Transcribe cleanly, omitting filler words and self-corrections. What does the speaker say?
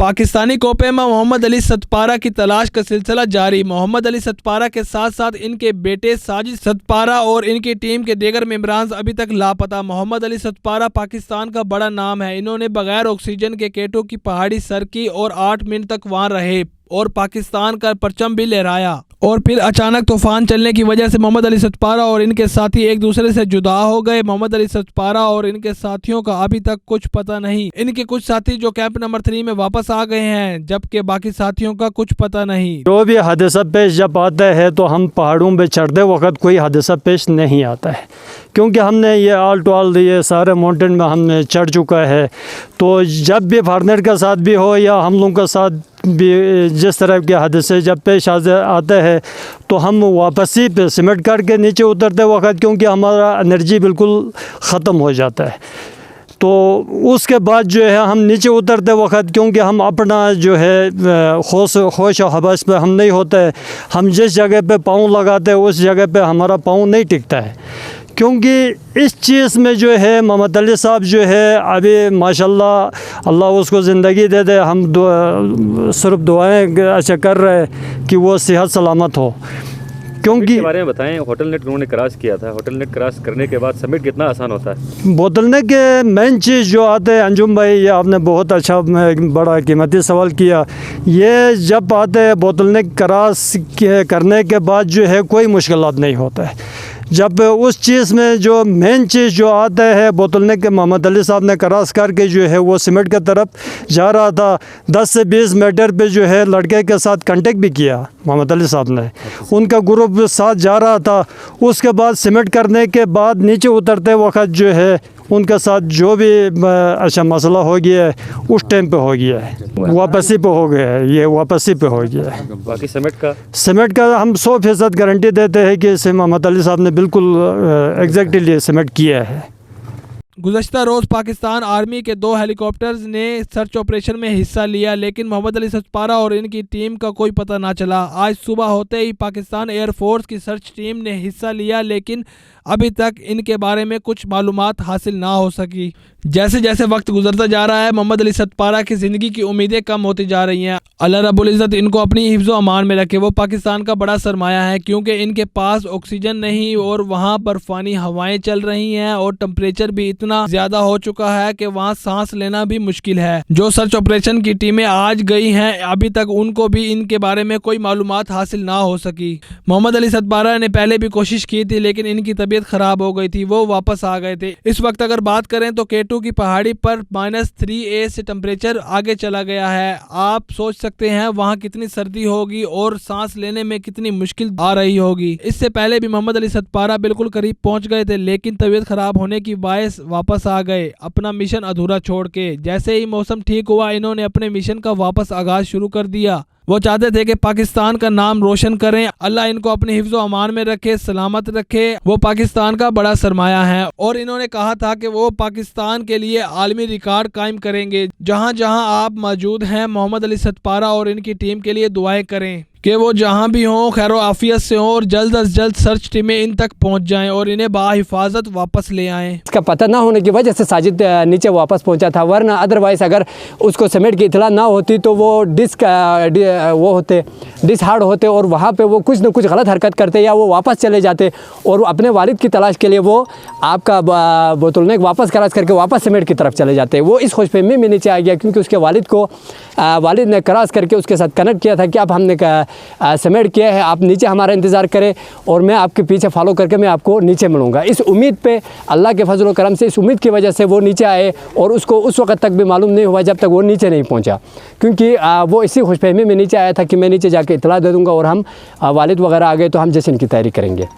पाकिस्तानी कोपे में मोहम्मद अली सतपारा की तलाश का सिलसिला जारी। मोहम्मद अली सतपारा के साथ साथ इनके बेटे साजिद सतपारा और इनकी टीम के दीगर मेंबरान अभी तक लापता। मोहम्मद अली सतपारा पाकिस्तान का बड़ा नाम है। इन्होंने बगैर ऑक्सीजन के केटो की पहाड़ी सर की और 8 मिनट तक वहां रहे और पाकिस्तान का परचम भी लहराया। और फिर अचानक तूफान चलने की वजह से मोहम्मद अली सतपारा और इनके साथी एक दूसरे से जुदा हो गए। मोहम्मद अली सतपारा और इनके साथियों का अभी तक कुछ पता नहीं। इनके कुछ साथी जो कैंप नंबर 3 में वापस आ गए हैं, जबकि बाकी साथियों का कुछ पता नहीं। जो भी हादसा पेश जब आता है तो हम पहाड़ों पे चढ़ते वक्त कोई हादसा पेश नहीं आता है, क्योंकि हमने ये ऑल टू ऑल ये सारे माउंटेन में हमने चढ़ चुका है। तो जब भी फार्नर का साथ भी हो या हम लोगों का साथ भी जिस तरह के हादसे जब पेश आते हैं तो हम वापसी पे सिमट करके नीचे उतरते वक्त, क्योंकि हमारा एनर्जी बिल्कुल ख़त्म हो जाता है। तो उसके बाद जो है हम नीचे उतरते वक्त, क्योंकि हम अपना जो है होश और हवस पे हम नहीं होते, हम जिस जगह पे पाँव लगाते हैं उस जगह पे हमारा पाँव नहीं टिकता है। क्योंकि इस चीज़ में जो है मोहम्मद अली साहब जो है अभी माशाल्लाह अल्लाह उसको ज़िंदगी दे दे, हम सिर्फ दुआएं अच्छा कर रहे हैं कि वो सेहत सलामत हो। क्योंकि बारे में बताएं, होटल नेट उन्होंने क्रॉस किया था। होटल नेट क्रॉस करने के बाद समिट कितना आसान होता है? बोतलने के मेन चीज़ जो आते हैं अंजुम भाई, ये आपने बहुत अच्छा बड़ा कीमती सवाल किया। ये जब आते हैं बोतलने क्रॉस करने के बाद जो है कोई मुश्किलात नहीं होता है। जब उस चीज़ में जो मेन चीज़ जो आता है बोतलने के, मोहम्मद अली साहब ने क्रॉस करके जो है वो सिमट की तरफ जा रहा था। 10 से 20 मीटर पे जो है लड़के के साथ कांटेक्ट भी किया मोहम्मद अली साहब ने, उनका ग्रुप साथ जा रहा था। उसके बाद सिमट करने के बाद नीचे उतरते वक्त जो है उनके साथ जो भी अच्छा मसला हो गया है उस टाइम पे हो गया है, वापसी पे हो गया है, ये वापसी पे हो गया है। बाकी समिट का हम 100% गारंटी देते हैं कि इसे मोहम्मद अली साहब ने बिल्कुल एग्जैक्टली समिट किया है। गुज़श्ता रोज़ पाकिस्तान आर्मी के 2 हेलीकॉप्टर्स ने सर्च ऑपरेशन में हिस्सा लिया, लेकिन मोहम्मद अली सतपारा और इनकी टीम का कोई पता ना चला। आज सुबह होते ही पाकिस्तान एयरफोर्स की सर्च टीम ने हिस्सा लिया, लेकिन अभी तक इनके बारे में कुछ मालूमात हासिल ना हो सकी। जैसे जैसे वक्त गुजरता जा रहा है, मोहम्मद अली सतपारा की ज़िंदगी की उम्मीदें कम होती जा रही हैं। अल्लाह रब्बुल इज़्ज़त इनको अपनी हिफ्ज़ो अमान में रखे। वो पाकिस्तान का बड़ा सरमाया है, क्योंकि इनके पास ऑक्सीजन नहीं और वहाँ बर्फ़ानी हवाएं चल रही हैं और टेम्परेचर भी इतना ज़्यादा हो चुका है कि वहाँ सांस लेना भी मुश्किल है। जो सर्च ऑपरेशन की टीमें आज गई हैं, अभी तक उनको भी इनके बारे में कोई मालूमात हासिल ना हो सकी। मोहम्मद अली सतपारा ने पहले भी कोशिश की थी, लेकिन इनकी तबीयत ख़राब हो गई थी, वो वापस आ गए थे। इस वक्त अगर बात करें तो केटू की पहाड़ी पर -3A से टेम्परेचर आगे चला गया है। आप सोच सकते हैं वहाँ कितनी सर्दी होगी और सांस लेने में कितनी मुश्किल आ रही होगी। इससे पहले भी मोहम्मद अली सतपारा बिल्कुल करीब पहुँच गए थे, लेकिन तबीयत ख़राब होने की बायस वापस आ गए अपना मिशन अधूरा छोड़ के। जैसे ही मौसम ठीक हुआ, इन्होंने अपने मिशन का वापस आगाज शुरू कर दिया। वो चाहते थे कि पाकिस्तान का नाम रोशन करें। अल्लाह इनको अपने हिफ्ज़ो अमान में रखे, सलामत रखे। वो पाकिस्तान का बड़ा सरमाया है और इन्होंने कहा था कि वो पाकिस्तान के लिए आलमी रिकॉर्ड कायम करेंगे। जहां जहां आप मौजूद हैं, मोहम्मद अली सतपारा और इनकी टीम के लिए दुआएं करें कि वो जहां भी हों खैर आफियत से हों और जल्द अज जल्द सर्च टीमें इन तक पहुंच जाएं और इन्हें बाहिफाजत वापस ले आएं। इसका पता ना होने की वजह से साजिद नीचे वापस पहुंचा था, वरना अदरवाइज़ अगर उसको समेट की इतला ना होती तो वो डिस हार्ड होते और वहाँ पे वो कुछ न कुछ गलत हरकत करते या वो वापस चले जाते और अपने वालिद की तलाश के लिए वो आपका बोतलने वापस क्रॉस करके वापस समेट की तरफ चले जाते। वो इस खुशफहमी में नीचे आ गया, क्योंकि उसके वालिद ने क्रॉस करके उसके साथ कनेक्ट किया था कि अब हमने समेट किया है, आप नीचे हमारा इंतज़ार करें और मैं आपके पीछे फॉलो करके मैं आपको नीचे मिलूँगा। इस उम्मीद पे, अल्लाह के फजल व करम से, इस उम्मीद की वजह से वो नीचे आए और उसको उस वक्त तक भी मालूम नहीं हुआ जब तक वो नीचे नहीं पहुँचा, क्योंकि वो इसी खुशफहमी में नीचे आया था कि मैं नीचे जाके इतला दे दूँगा और हम वालिद वगैरह आ गए तो हम जश्न की तैयारी करेंगे।